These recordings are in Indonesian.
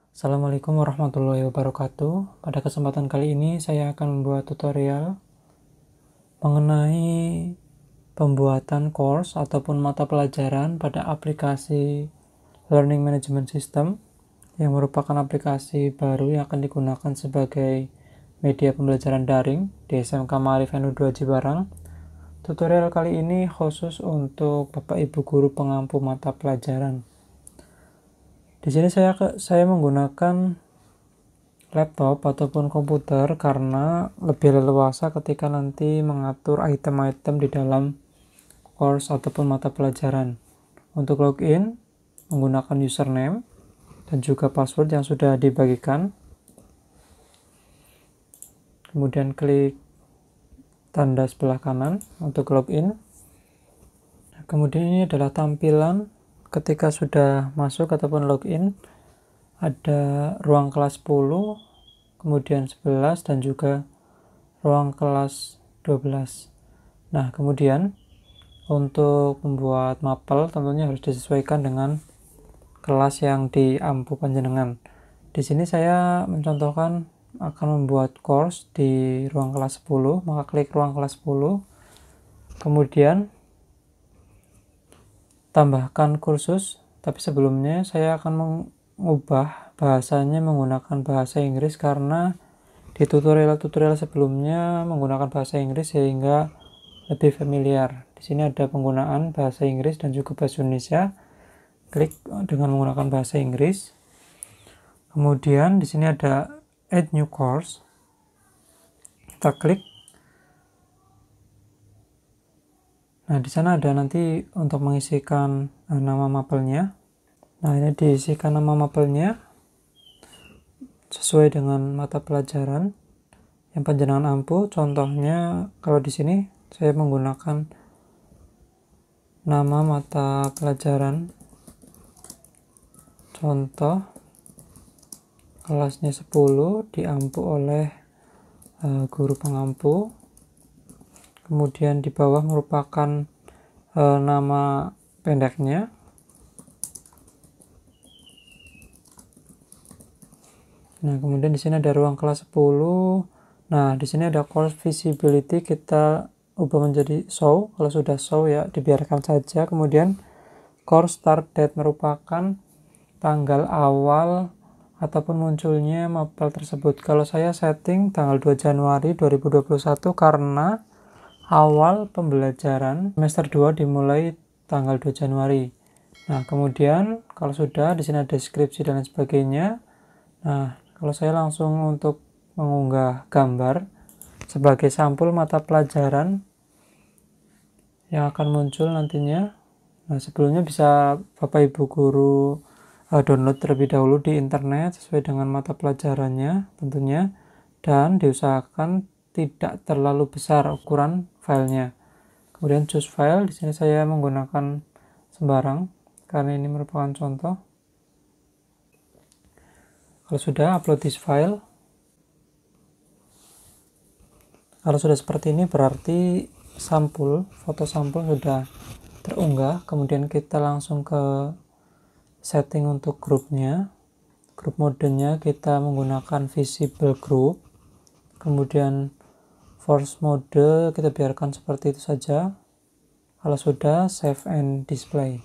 Assalamualaikum warahmatullahi wabarakatuh. Pada kesempatan kali ini saya akan membuat tutorial mengenai pembuatan course ataupun mata pelajaran pada aplikasi Learning Management System yang merupakan aplikasi baru yang akan digunakan sebagai media pembelajaran daring di SMK Ma'arif NU2 Cibarang. Tutorial kali ini khusus untuk Bapak Ibu guru pengampu mata pelajaran. Di sini saya menggunakan laptop ataupun komputer karena lebih leluasa ketika nanti mengatur item-item di dalam course ataupun mata pelajaran. Untuk login, menggunakan username dan juga password yang sudah dibagikan. Kemudian klik tanda sebelah kanan untuk login. Kemudian ini adalah tampilan ketika sudah masuk ataupun login. Ada ruang kelas 10, kemudian 11, dan juga ruang kelas 12. Nah, kemudian untuk membuat mapel tentunya harus disesuaikan dengan kelas yang diampu panjenengan. Di sini saya mencontohkan akan membuat course di ruang kelas 10, maka klik ruang kelas 10, kemudian tambahkan kursus, tapi sebelumnya saya akan mengubah bahasanya menggunakan bahasa Inggris karena di tutorial-tutorial sebelumnya menggunakan bahasa Inggris sehingga lebih familiar. Di sini ada penggunaan bahasa Inggris dan juga bahasa Indonesia. Klik dengan menggunakan bahasa Inggris. Kemudian di sini ada Add New Course. Kita klik. Nah, di sana ada nanti untuk mengisikan nama mapelnya. Nah, ini diisikan nama mapelnya sesuai dengan mata pelajaran yang panjenengan ampu. Contohnya kalau di sini saya menggunakan nama mata pelajaran contoh kelasnya 10 diampu oleh guru pengampu. Kemudian di bawah merupakan nama pendeknya. Nah, kemudian di sini ada ruang kelas 10. Nah, di sini ada course visibility, kita ubah menjadi show. Kalau sudah show ya dibiarkan saja. Kemudian course start date merupakan tanggal awal ataupun munculnya mapel tersebut. Kalau saya setting tanggal 2 Januari 2021 karena awal pembelajaran semester 2 dimulai tanggal 2 Januari. Nah, kemudian kalau sudah di sini ada deskripsi dan lain sebagainya. Nah, kalau saya langsung untuk mengunggah gambar sebagai sampul mata pelajaran yang akan muncul nantinya. Nah, sebelumnya bisa Bapak Ibu guru download terlebih dahulu di internet sesuai dengan mata pelajarannya tentunya, dan diusahakan tidak terlalu besar ukuran filenya. Kemudian choose file, di sini saya menggunakan sembarang karena ini merupakan contoh. Kalau sudah, upload this file. Kalau sudah seperti ini berarti foto sampul sudah terunggah. Kemudian kita langsung ke setting untuk grupnya. Grup modenya kita menggunakan visible group. Kemudian force mode kita biarkan seperti itu saja. Kalau sudah, save and display.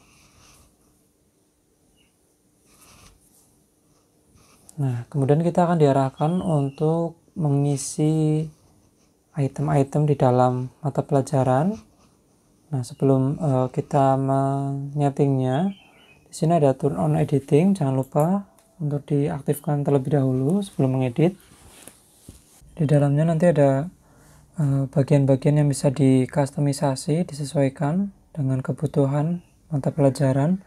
Nah, kemudian kita akan diarahkan untuk mengisi item-item di dalam mata pelajaran. Nah, sebelum kita menyetingnya, di sini ada turn on editing, jangan lupa untuk diaktifkan terlebih dahulu sebelum mengedit. Di dalamnya nanti ada bagian-bagian yang bisa dikustomisasi, disesuaikan dengan kebutuhan mata pelajaran.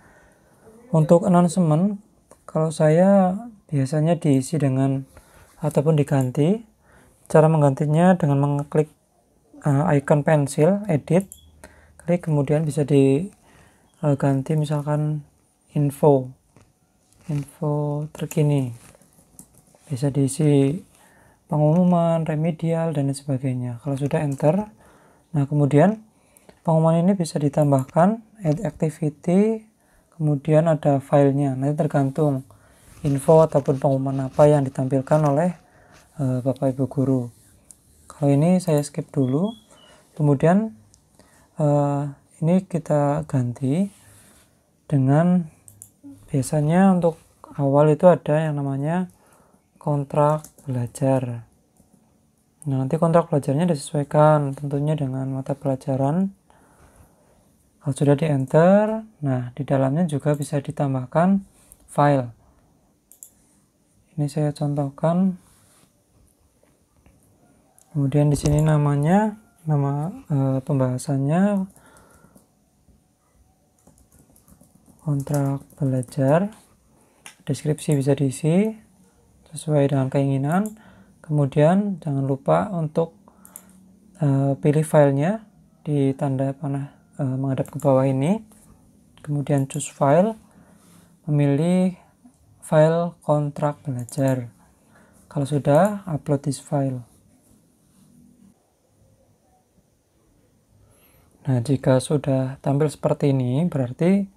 Untuk announcement, kalau saya biasanya diisi dengan ataupun diganti. Cara menggantinya dengan mengklik icon pensil, edit, klik, kemudian bisa diganti misalkan info terkini. Bisa diisi pengumuman, remedial, dan lain sebagainya. Kalau sudah enter, nah kemudian pengumuman ini bisa ditambahkan add activity, kemudian ada filenya. Nanti tergantung info ataupun pengumuman apa yang ditampilkan oleh Bapak Ibu guru. Kalau ini saya skip dulu. Kemudian ini kita ganti dengan, biasanya untuk awal itu ada yang namanya kontrak belajar. Nah, nanti kontrak belajarnya disesuaikan tentunya dengan mata pelajaran. Kalau sudah di enter, nah di dalamnya juga bisa ditambahkan file. Ini saya contohkan. Kemudian di sini nama pembahasannya kontrak belajar. Deskripsi bisa diisi sesuai dengan keinginan. Kemudian jangan lupa untuk pilih filenya di tanda panah menghadap ke bawah ini. Kemudian choose file, memilih file kontrak belajar. Kalau sudah, upload this file. Nah, jika sudah tampil seperti ini, berarti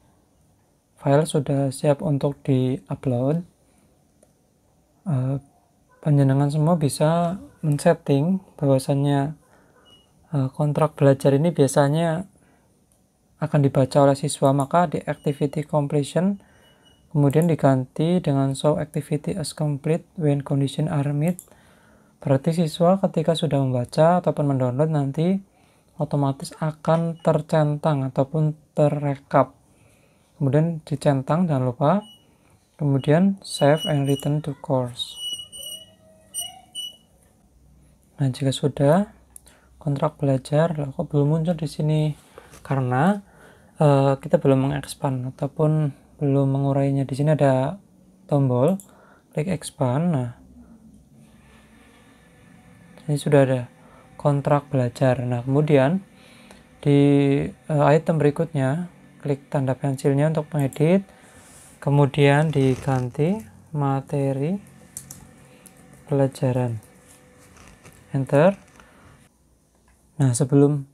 file sudah siap untuk di-upload. Panjenengan semua bisa men-setting bahwasannya kontrak belajar ini biasanya akan dibaca oleh siswa, maka di activity completion kemudian diganti dengan show activity as complete when condition are met. Berarti siswa ketika sudah membaca ataupun mendownload nanti otomatis akan tercentang ataupun terrekap. Kemudian dicentang, jangan lupa. Kemudian save and return to course. Nah, jika sudah, kontrak belajar kok belum muncul di sini, karena kita belum mengekspand ataupun belum mengurainya. Di sini ada tombol klik expand. Nah, ini sudah ada kontrak belajar. Nah, kemudian di item berikutnya klik tanda pensilnya untuk mengedit, kemudian diganti materi pelajaran, enter. Nah, sebelum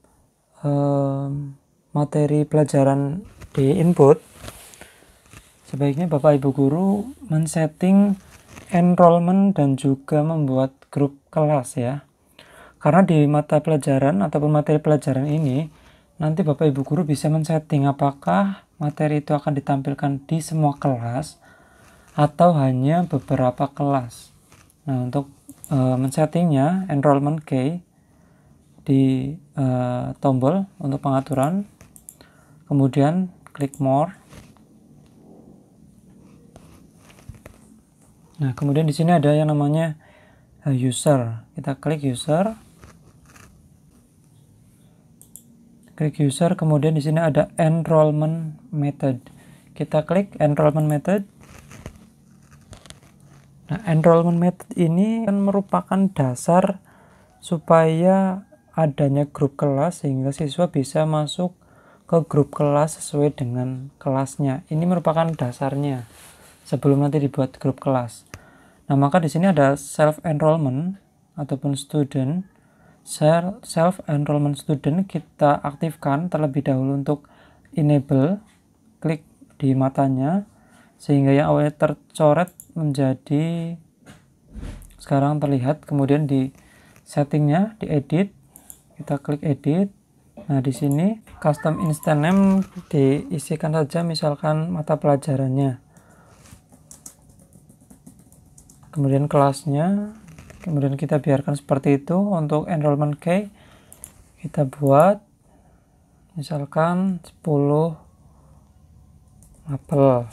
materi pelajaran di input, sebaiknya Bapak Ibu guru men-setting enrollment dan juga membuat grup kelas ya. Karena di mata pelajaran ataupun materi pelajaran ini nanti Bapak Ibu guru bisa men-setting apakah materi itu akan ditampilkan di semua kelas atau hanya beberapa kelas. Nah, untuk men-settingnya enrollment key di tombol untuk pengaturan, kemudian klik more. Nah, kemudian di sini ada yang namanya user. Kita klik user. Klik user, kemudian di sini ada enrollment method. Kita klik enrollment method. Nah, enrollment method ini kan merupakan dasar supaya adanya grup kelas sehingga siswa bisa masuk ke grup kelas sesuai dengan kelasnya. Ini merupakan dasarnya sebelum nanti dibuat grup kelas. Nah, maka di sini ada self enrollment ataupun student. Self enrollment student kita aktifkan terlebih dahulu untuk enable. Klik di matanya sehingga yang awalnya tercoret menjadi sekarang terlihat. Kemudian di settingnya di edit, kita klik edit. Nah, di sini custom instance name diisikan saja misalkan mata pelajarannya, kemudian kelasnya. Kemudian kita biarkan seperti itu. Untuk enrollment key kita buat misalkan 10 apel.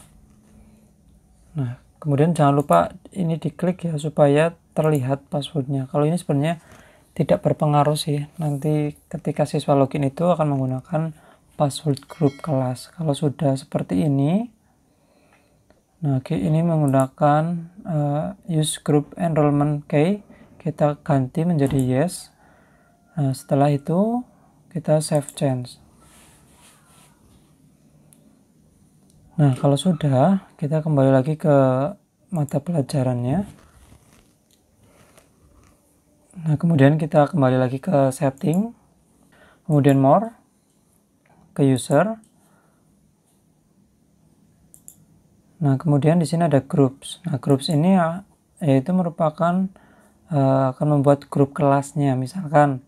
Nah, kemudian jangan lupa ini diklik ya supaya terlihat passwordnya. Kalau ini sebenarnya tidak berpengaruh sih. Nanti ketika siswa login itu akan menggunakan password grup kelas. Kalau sudah seperti ini, nah ini menggunakan use group enrollment key, kita ganti menjadi yes. Nah, setelah itu kita save change. Nah, kalau sudah, kita kembali lagi ke mata pelajarannya. Nah, kemudian kita kembali lagi ke setting, kemudian more, ke user. Nah, kemudian di sini ada groups. Nah, groups ini yaitu merupakan akan membuat grup kelasnya. Misalkan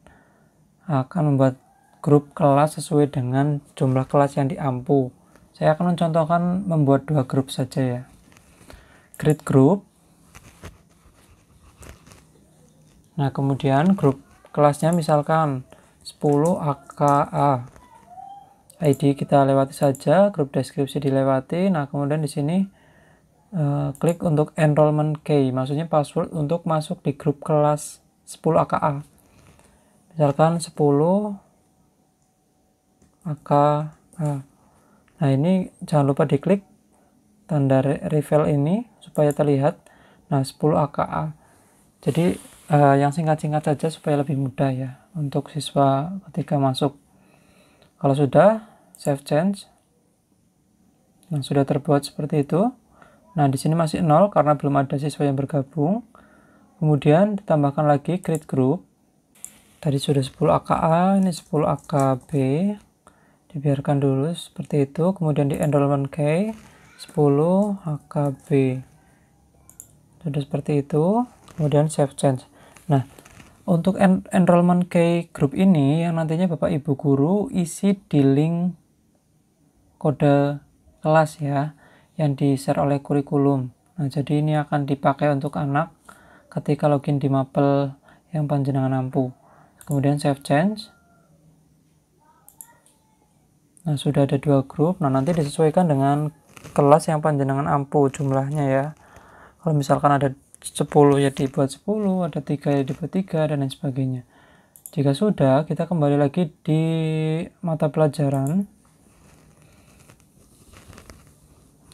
akan membuat grup kelas sesuai dengan jumlah kelas yang diampu. Saya akan mencontohkan membuat 2 grup saja ya. Create group. Nah, kemudian grup kelasnya misalkan 10 AKA. ID kita lewati saja, grup deskripsi dilewati. Nah, kemudian di sini klik untuk enrollment key, maksudnya password untuk masuk di grup kelas 10 AKA. Misalkan 10 AKA. Nah, ini jangan lupa diklik tanda reveal ini supaya terlihat. Nah, 10 AKA. Jadi yang singkat-singkat saja supaya lebih mudah ya untuk siswa ketika masuk. Kalau sudah, save change. Yang sudah terbuat seperti itu. Nah, di sini masih 0 karena belum ada siswa yang bergabung. Kemudian ditambahkan lagi create group. Tadi sudah 10 AKA, ini 10 AKB. Dibiarkan dulu seperti itu. Kemudian di enrollment key 10 AKB. Sudah seperti itu. Kemudian save change. Nah, untuk enrollment key group ini yang nantinya Bapak Ibu guru isi di link kode kelas ya, yang di-share oleh kurikulum. Nah, jadi ini akan dipakai untuk anak ketika login di mapel yang panjenengan ampu. Kemudian save change. Nah, sudah ada 2 grup. Nah, nanti disesuaikan dengan kelas yang panjenengan ampu jumlahnya ya. Kalau misalkan ada 10 ya dibuat 10, ada 3 ya dibuat 3, dan lain sebagainya. Jika sudah, kita kembali lagi di mata pelajaran.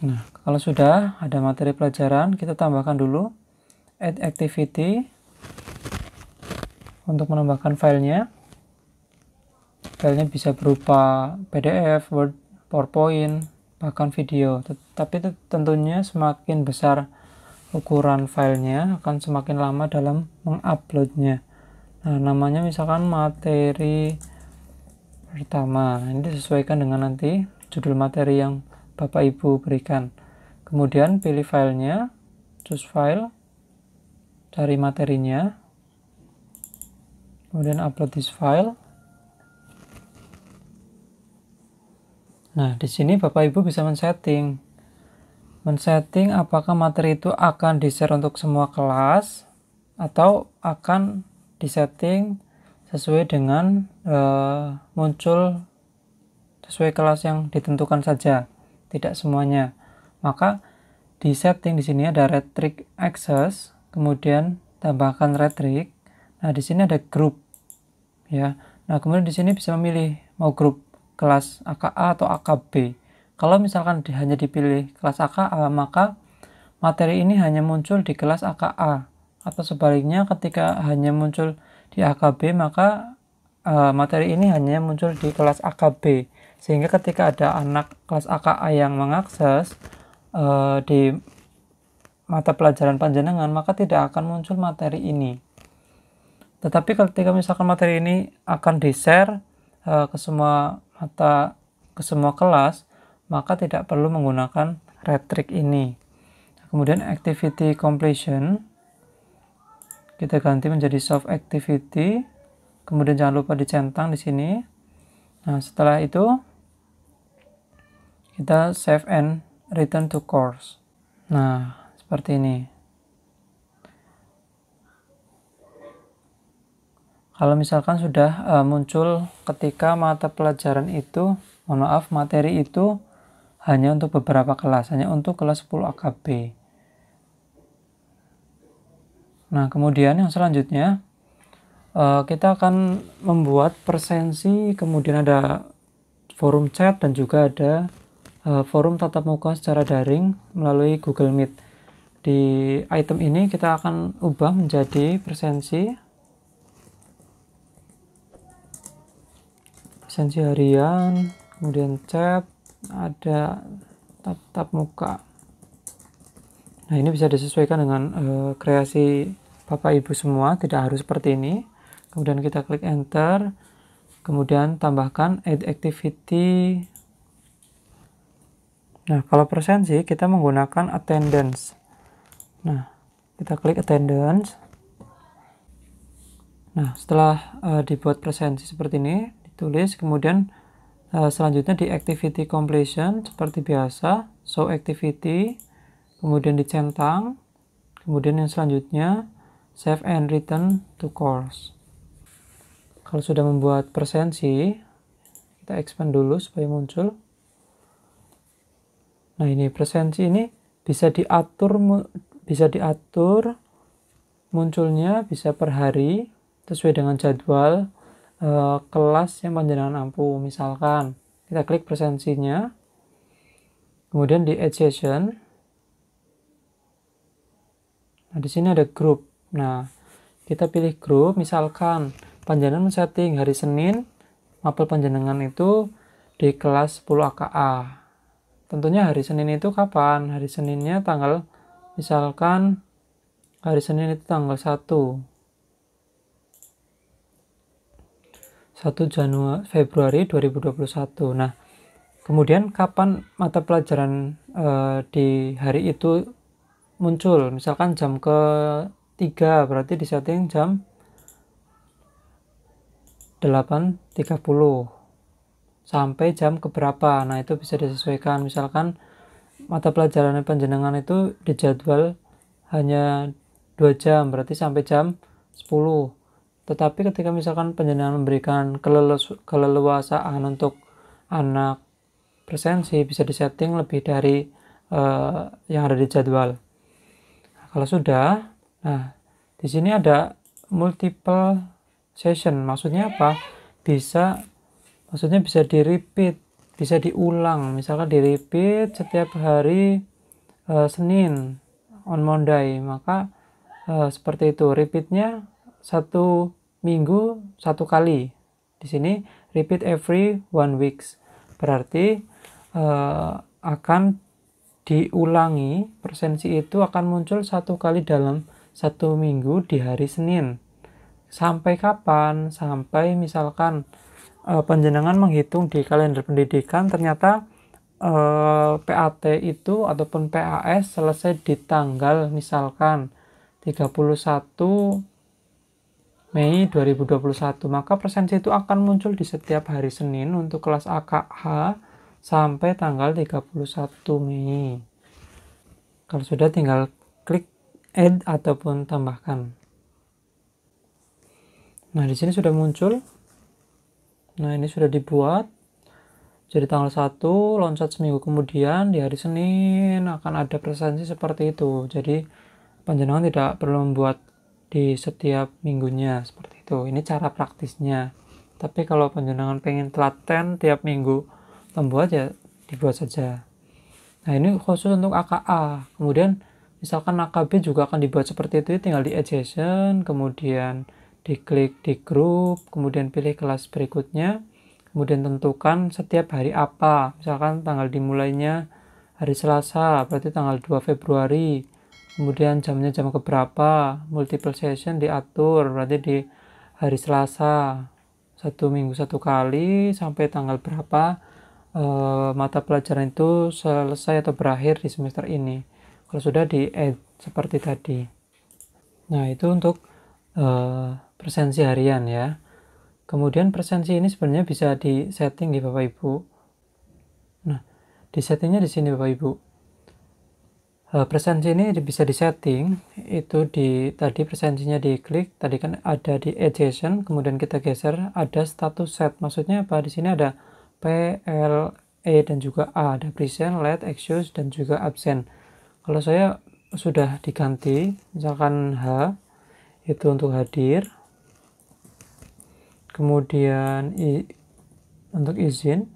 Nah, kalau sudah ada materi pelajaran, kita tambahkan dulu add activity untuk menambahkan filenya. Filenya bisa berupa PDF, Word, PowerPoint, bahkan video. Tapi tentunya semakin besar ukuran filenya akan semakin lama dalam menguploadnya. Nah, namanya misalkan materi pertama. Nah, ini disesuaikan dengan nanti judul materi yang Bapak Ibu berikan. Kemudian pilih filenya, choose file, cari materinya, kemudian upload this file. Nah, di sini Bapak Ibu bisa men-setting apakah materi itu akan di-share untuk semua kelas atau akan disetting sesuai dengan muncul sesuai kelas yang ditentukan saja, tidak semuanya. Maka di setting di sini ada rhetoric access, kemudian tambahkan rhetoric. Nah, di sini ada grup ya. Nah, kemudian di sini bisa memilih mau grup kelas AKA atau AKB. Kalau misalkan hanya dipilih kelas AKA, maka materi ini hanya muncul di kelas AKA, atau sebaliknya ketika hanya muncul di AKB, maka materi ini hanya muncul di kelas AKB, sehingga ketika ada anak kelas AKA yang mengakses di mata pelajaran panjenengan, maka tidak akan muncul materi ini. Tetapi ketika misalkan materi ini akan di-share ke semua kelas, maka tidak perlu menggunakan rhetoric ini. Kemudian activity completion kita ganti menjadi soft activity. Kemudian jangan lupa dicentang di sini. Nah, setelah itu kita save and return to course. Nah, seperti ini. Kalau misalkan sudah muncul ketika mata pelajaran itu, materi itu hanya untuk beberapa kelas, hanya untuk kelas 10 AKB. Nah, kemudian yang selanjutnya kita akan membuat presensi, kemudian ada forum chat dan juga ada forum tatap muka secara daring melalui Google Meet. Di item ini kita akan ubah menjadi presensi harian, kemudian chat, ada tatap muka. Nah, ini bisa disesuaikan dengan kreasi Bapak Ibu semua, tidak harus seperti ini. Kemudian kita klik enter, kemudian tambahkan add activity. Nah, kalau presensi kita menggunakan attendance. Nah, kita klik attendance. Nah, setelah dibuat presensi seperti ini, ditulis, kemudian selanjutnya di activity completion seperti biasa, show activity, kemudian dicentang, kemudian yang selanjutnya save and return to course. Kalau sudah membuat presensi, kita expand dulu supaya muncul. Nah, ini presensi ini bisa diatur munculnya bisa per hari sesuai dengan jadwal kelas yang panjenengan ampu. Misalkan kita klik presensinya, kemudian di add session. Nah, di sini ada grup. Nah, kita pilih grup, misalkan panjenengan setting hari Senin, mapel panjenengan itu di kelas 10 AKA. Tentunya hari Senin itu kapan? Hari Seninnya misalkan hari Senin itu tanggal 1 Februari 2021. Nah, kemudian kapan mata pelajaran di hari itu muncul? Misalkan jam ke-3, berarti disetting jam 8.30 sampai jam keberapa. Nah, itu bisa disesuaikan. Misalkan mata pelajaran panjenengan itu dijadwal hanya 2 jam, berarti sampai jam 10. Tetapi ketika misalkan panjenengan memberikan keleluasaan untuk anak presensi, bisa disetting lebih dari yang ada di jadwal. Nah, kalau sudah, nah di sini ada multiple session. Maksudnya apa? Maksudnya bisa di-repeat, bisa diulang. Misalkan di-repeat setiap hari Senin on Monday, maka seperti itu. Repeatnya 1 minggu 1 kali. Di sini repeat every 1 weeks. Berarti akan diulangi, presensi itu akan muncul 1 kali dalam 1 minggu di hari Senin. Sampai kapan? Sampai misalkan panjenengan menghitung di kalender pendidikan ternyata PAT itu ataupun PAS selesai di tanggal misalkan 31 Mei 2021, maka presensi itu akan muncul di setiap hari Senin untuk kelas AKH sampai tanggal 31 Mei. Kalau sudah, tinggal klik add ataupun tambahkan. Nah, di sini sudah muncul. Nah, ini sudah dibuat. Jadi tanggal 1, loncat seminggu kemudian di hari Senin akan ada presensi seperti itu. Jadi panjenengan tidak perlu membuat di setiap minggunya seperti itu. Ini cara praktisnya. Tapi kalau panjenengan pengen telaten tiap minggu membuat, ya dibuat saja. Nah, ini khusus untuk AKA. Kemudian misalkan AKB juga akan dibuat seperti itu, tinggal di add session, kemudian diklik di grup, kemudian pilih kelas berikutnya, kemudian tentukan setiap hari apa. Misalkan tanggal dimulainya hari Selasa, berarti tanggal 2 Februari. Kemudian jamnya jam keberapa, multiple session diatur, berarti di hari Selasa 1 minggu 1 kali, sampai tanggal berapa mata pelajaran itu selesai atau berakhir di semester ini. Kalau sudah, di add seperti tadi. Nah, itu untuk presensi harian ya. Kemudian presensi ini sebenarnya bisa di setting di Bapak Ibu. Nah, di settingnya di sini Bapak Ibu. Presensi ini bisa di setting, itu tadi presensinya diklik, tadi kan ada di add session, kemudian kita geser, ada status set. Maksudnya apa? Di sini ada P, L, E dan juga A, ada present, late, excuse dan juga absent. Kalau saya sudah diganti, misalkan H itu untuk hadir, kemudian untuk izin,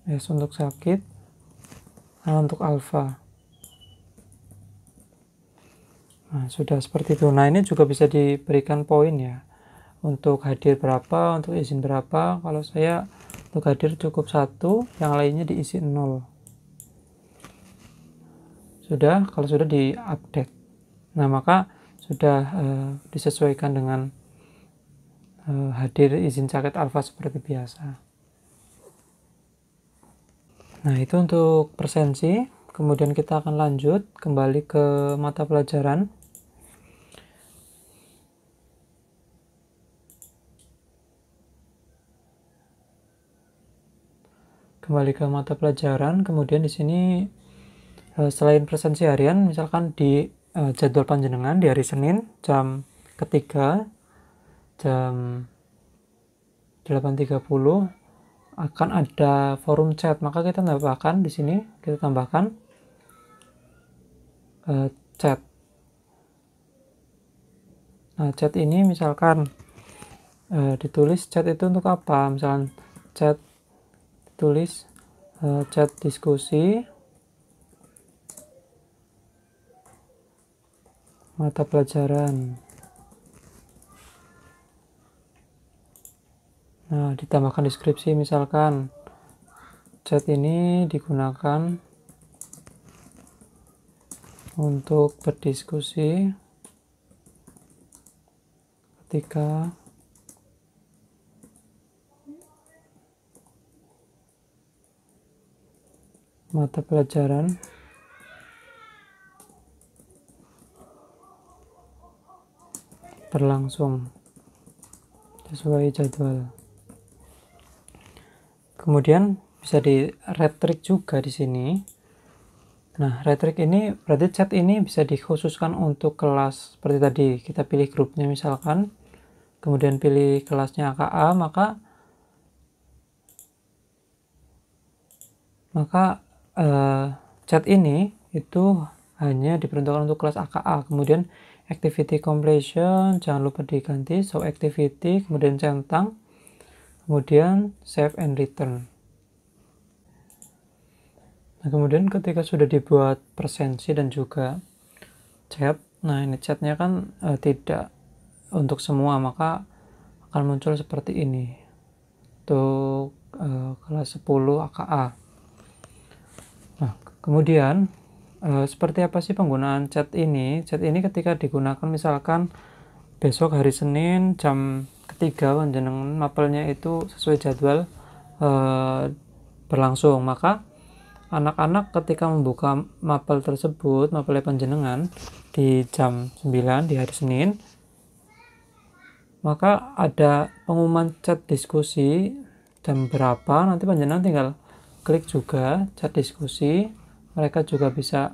S untuk sakit, A untuk alfa. Nah, sudah seperti itu. Nah, ini juga bisa diberikan poin ya. Untuk hadir berapa, untuk izin berapa. Kalau saya untuk hadir cukup 1, yang lainnya diisi 0. Sudah, kalau sudah di-update. Nah, maka sudah disesuaikan dengan hadir izin sakit alfa seperti biasa. Nah, itu untuk presensi. Kemudian kita akan lanjut kembali ke mata pelajaran. Kembali ke mata pelajaran, kemudian di sini selain presensi harian, misalkan di jadwal panjenengan di hari Senin jam ketiga jam 8.30 akan ada forum chat, maka kita tambahkan di sini, kita tambahkan chat. Nah, chat ini misalkan ditulis chat itu untuk apa? Misalkan chat tulis chat diskusi mata pelajaran. Nah, ditambahkan deskripsi, misalkan chat ini digunakan untuk berdiskusi ketika mata pelajaran berlangsung sesuai jadwal. Kemudian bisa di retrik juga di sini. Nah, retrik ini berarti chat ini bisa dikhususkan untuk kelas seperti tadi. Kita pilih grupnya misalkan, kemudian pilih kelasnya AKA, maka chat ini itu hanya diperuntukkan untuk kelas AKA. Kemudian activity completion jangan lupa diganti show activity, kemudian centang, kemudian save and return. Nah, kemudian ketika sudah dibuat presensi dan juga chat, nah ini chatnya kan tidak untuk semua, maka akan muncul seperti ini untuk kelas 10 AKA. Nah, kemudian seperti apa sih penggunaan chat ini? Chat ini ketika digunakan misalkan besok hari Senin jam ketiga panjenengan mapelnya itu sesuai jadwal berlangsung, maka anak-anak ketika membuka mapel tersebut, mapel panjenengan di jam 9 di hari Senin, maka ada pengumuman chat diskusi jam berapa, nanti panjenengan tinggal klik juga chat diskusi. Mereka juga bisa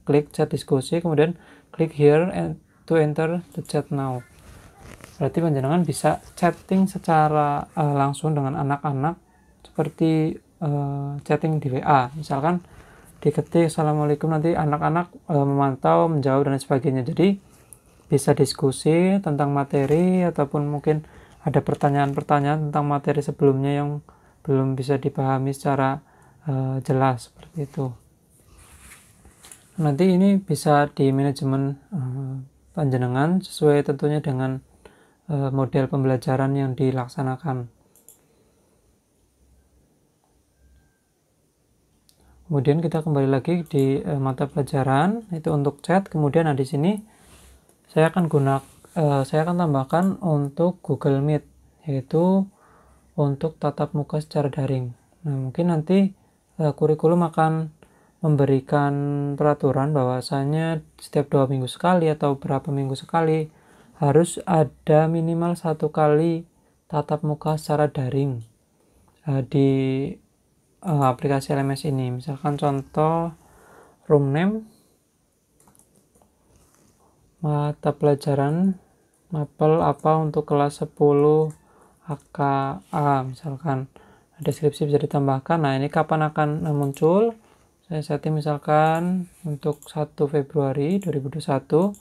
klik chat diskusi, kemudian klik here and to enter the chat now. Berarti panjenengan bisa chatting secara langsung dengan anak-anak seperti chatting di WA. Misalkan diketik assalamualaikum, nanti anak-anak memantau, menjawab dan sebagainya. Jadi bisa diskusi tentang materi ataupun mungkin ada pertanyaan-pertanyaan tentang materi sebelumnya yang belum bisa dipahami secara jelas seperti itu. Nanti ini bisa di manajemen panjenengan sesuai tentunya dengan model pembelajaran yang dilaksanakan. Kemudian kita kembali lagi di mata pelajaran itu untuk chat. Kemudian di sini saya akan tambahkan untuk Google Meet, yaitu untuk tatap muka secara daring. Nah, mungkin nanti kurikulum akan memberikan peraturan bahwasanya setiap 2 minggu sekali atau berapa minggu sekali harus ada minimal 1 kali tatap muka secara daring di aplikasi LMS ini. Misalkan contoh room name, mata pelajaran mapel apa untuk kelas 10 AKA, misalkan deskripsi bisa ditambahkan. Nah, ini kapan akan muncul, saya setting misalkan untuk 1 Februari 2021,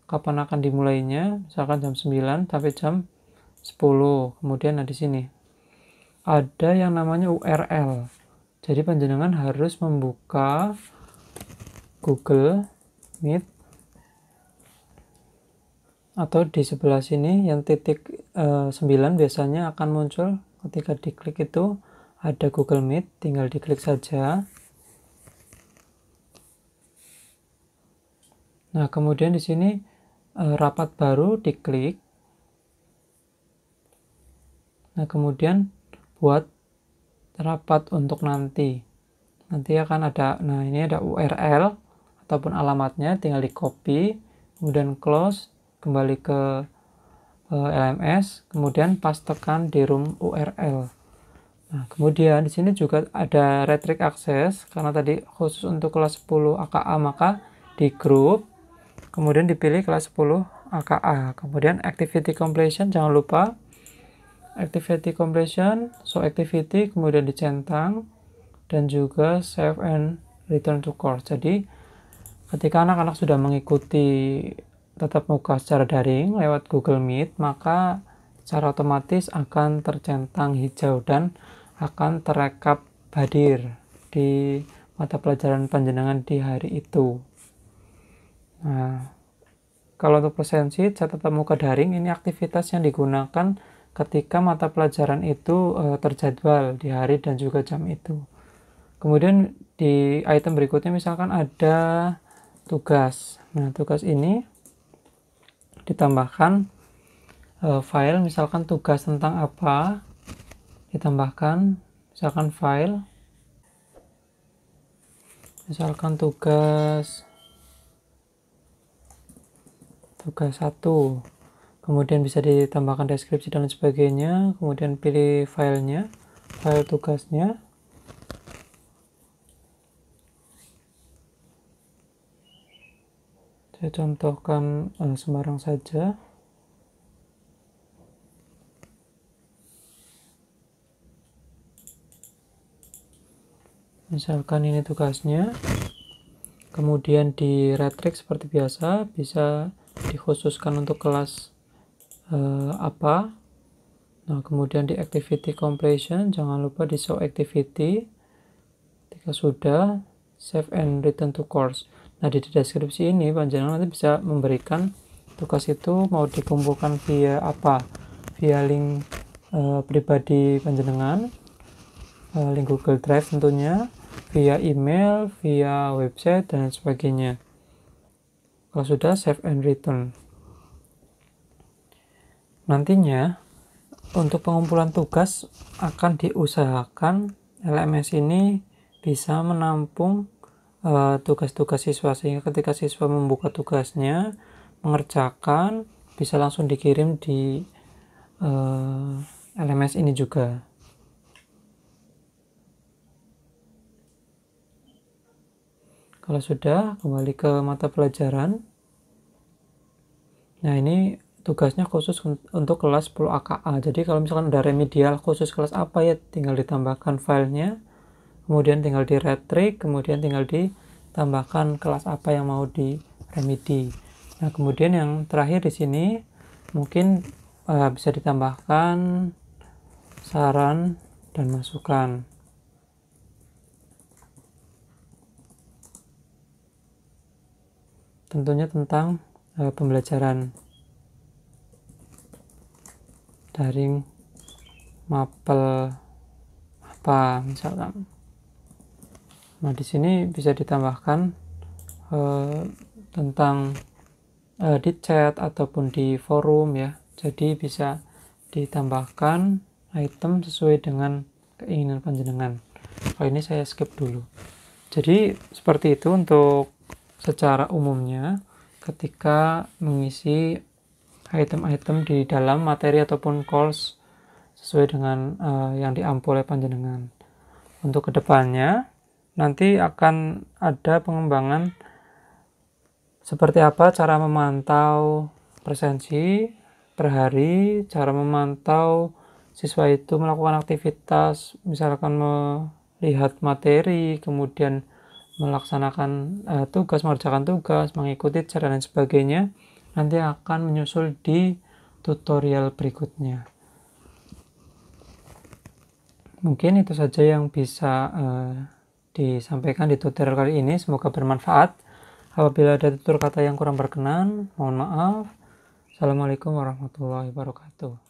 kapan akan dimulainya, misalkan jam 9 sampai jam 10. Kemudian di sini ada yang namanya URL. Jadi panjenengan harus membuka Google Meet, atau di sebelah sini yang titik 9 biasanya akan muncul ketika diklik itu ada Google Meet, tinggal diklik saja. Nah, kemudian di sini rapat baru diklik. Nah, kemudian buat rapat untuk nanti. nanti akan ada, nah ini ada URL ataupun alamatnya, tinggal di copy, kemudian close, kembali ke LMS, kemudian pastekan di room URL. Nah, kemudian di sini juga ada restrict access, karena tadi khusus untuk kelas 10 AKA, maka di group, kemudian dipilih kelas 10 AKA. Kemudian activity completion, jangan lupa activity completion, show activity, kemudian dicentang, dan juga save and return to course. Jadi ketika anak-anak sudah mengikuti tatap muka secara daring lewat Google Meet, maka secara otomatis akan tercentang hijau dan akan terekap hadir di mata pelajaran panjenengan di hari itu. Nah, kalau untuk presensi tatap muka daring, ini aktivitas yang digunakan ketika mata pelajaran itu terjadwal di hari dan juga jam itu. Kemudian di item berikutnya misalkan ada tugas. Nah, tugas ini ditambahkan file, misalkan tugas tentang apa, ditambahkan misalkan file, misalkan tugas 1, kemudian bisa ditambahkan deskripsi dan sebagainya, kemudian pilih filenya, file tugasnya, saya contohkan sembarang saja. Misalkan ini tugasnya, kemudian di restrict seperti biasa, bisa dikhususkan untuk kelas apa. Nah, kemudian di activity completion, jangan lupa di show activity. Ketika sudah, save and return to course. Nah, di deskripsi ini panjenengan nanti bisa memberikan tugas itu mau dikumpulkan via apa, via link pribadi panjenengan, link Google Drive tentunya, via email, via website, dan sebagainya. Kalau sudah, save and return. Nantinya untuk pengumpulan tugas akan diusahakan LMS ini bisa menampung tugas-tugas siswa, sehingga ketika siswa membuka tugasnya, mengerjakan, bisa langsung dikirim di LMS ini juga. Kalau sudah, kembali ke mata pelajaran. Nah, ini tugasnya khusus untuk kelas 10 AKA. Jadi kalau misalkan ada remedial khusus kelas apa, ya tinggal ditambahkan filenya, kemudian tinggal di retrick, kemudian tinggal ditambahkan kelas apa yang mau di remedi. Nah, kemudian yang terakhir di sini mungkin bisa ditambahkan saran dan masukan. Tentunya tentang pembelajaran daring mapel apa misalkan. Nah, di sini bisa ditambahkan tentang di chat ataupun di forum ya. Jadi bisa ditambahkan item sesuai dengan keinginan panjenengan. Kalau ini saya skip dulu. Jadi seperti itu untuk secara umumnya ketika mengisi item-item di dalam materi ataupun course sesuai dengan yang diampu oleh panjenengan. Untuk kedepannya nanti akan ada pengembangan seperti apa cara memantau presensi per hari, cara memantau siswa itu melakukan aktivitas, misalkan melihat materi, kemudian melaksanakan tugas, mengerjakan tugas, mengikuti cara dan sebagainya, nanti akan menyusul di tutorial berikutnya. Mungkin itu saja yang bisa disampaikan di tutorial kali ini, semoga bermanfaat. Apabila ada tutur kata yang kurang berkenan, mohon maaf. Assalamualaikum warahmatullahi wabarakatuh.